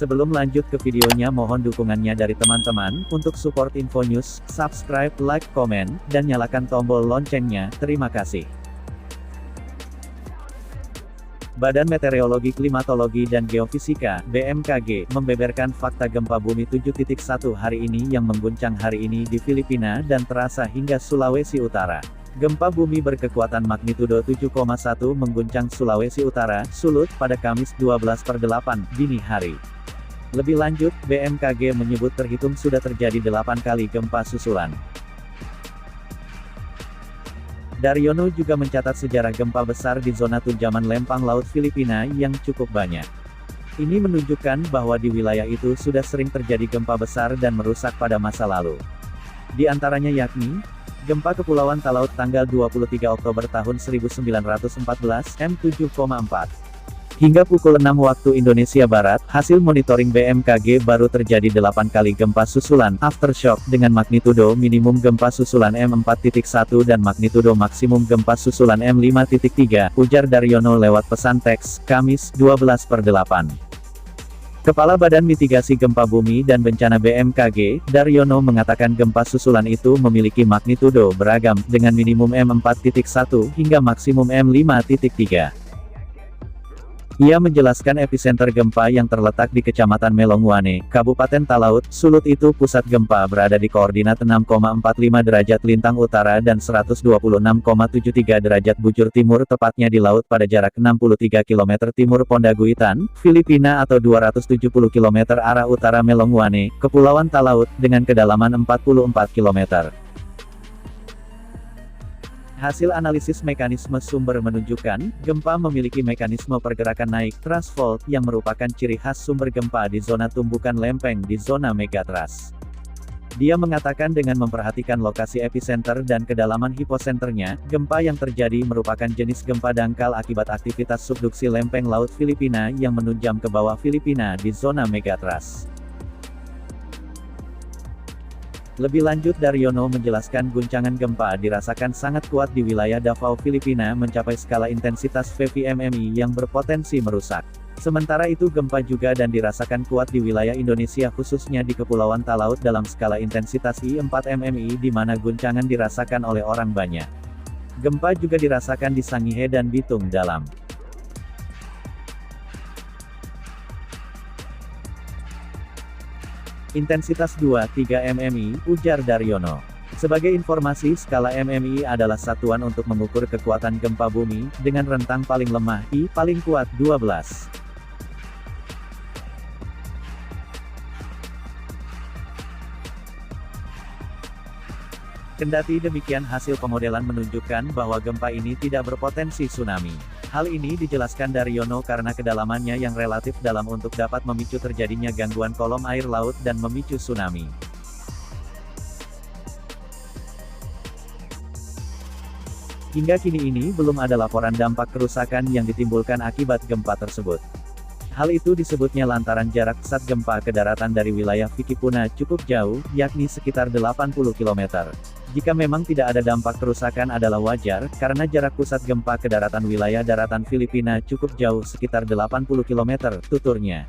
Sebelum lanjut ke videonya, mohon dukungannya dari teman-teman. Untuk support info news, subscribe, like, komen, dan nyalakan tombol loncengnya. Terima kasih. Badan Meteorologi, Klimatologi dan Geofisika (BMKG) membeberkan fakta gempa bumi 7.1 hari ini yang mengguncang hari ini di Filipina dan terasa hingga Sulawesi Utara. Gempa bumi berkekuatan magnitudo 7,1 mengguncang Sulawesi Utara, Sulut, pada Kamis 12/8 dini hari. Lebih lanjut, BMKG menyebut terhitung sudah terjadi 8 kali gempa susulan. Daryono juga mencatat sejarah gempa besar di zona Tunjaman Lempang Laut Filipina yang cukup banyak. Ini menunjukkan bahwa di wilayah itu sudah sering terjadi gempa besar dan merusak pada masa lalu. Di antaranya yakni, gempa Kepulauan Talaut tanggal 23 Oktober tahun 1914, M7,4. Hingga pukul 6 waktu Indonesia Barat, hasil monitoring BMKG baru terjadi 8 kali gempa susulan aftershock dengan magnitudo minimum gempa susulan M4.1 dan magnitudo maksimum gempa susulan M5.3, ujar Daryono lewat pesan teks, Kamis 12/8. Kepala Badan Mitigasi Gempa Bumi dan Bencana BMKG, Daryono mengatakan gempa susulan itu memiliki magnitudo beragam, dengan minimum M4.1 hingga maksimum M5.3. Ia menjelaskan epicenter gempa yang terletak di Kecamatan Melongwane, Kabupaten Talaut, Sulut itu pusat gempa berada di koordinat 6,45 derajat lintang utara dan 126,73 derajat bujur timur, tepatnya di laut pada jarak 63 km timur Pondaguitan, Filipina atau 270 km arah utara Melongwane, Kepulauan Talaut, dengan kedalaman 44 km. Hasil analisis mekanisme sumber menunjukkan, gempa memiliki mekanisme pergerakan naik, thrust fault, yang merupakan ciri khas sumber gempa di zona tumbukan lempeng di zona megathrust. Dia mengatakan dengan memperhatikan lokasi epicenter dan kedalaman hiposenternya, gempa yang terjadi merupakan jenis gempa dangkal akibat aktivitas subduksi lempeng laut Filipina yang menunjam ke bawah Filipina di zona megathrust. Lebih lanjut, Daryono menjelaskan guncangan gempa dirasakan sangat kuat di wilayah Davao, Filipina mencapai skala intensitas VVMMI yang berpotensi merusak. Sementara itu gempa juga dan dirasakan kuat di wilayah Indonesia khususnya di Kepulauan Talaut dalam skala intensitas I4 MMI di mana guncangan dirasakan oleh orang banyak. Gempa juga dirasakan di Sangihe dan Bitung Dalam. Intensitas 2-3 MMI, ujar Daryono. Sebagai informasi, skala MMI adalah satuan untuk mengukur kekuatan gempa bumi, dengan rentang paling lemah I, paling kuat 12. Kendati demikian, hasil pemodelan menunjukkan bahwa gempa ini tidak berpotensi tsunami. Hal ini dijelaskan Daryono karena kedalamannya yang relatif dalam untuk dapat memicu terjadinya gangguan kolom air laut dan memicu tsunami. Hingga kini ini belum ada laporan dampak kerusakan yang ditimbulkan akibat gempa tersebut. Hal itu disebutnya lantaran jarak pusat gempa ke daratan dari wilayah Fikipuna cukup jauh, yakni sekitar 80 km. Jika memang tidak ada dampak kerusakan adalah wajar, karena jarak pusat gempa ke daratan wilayah daratan Filipina cukup jauh sekitar 80 km, tuturnya.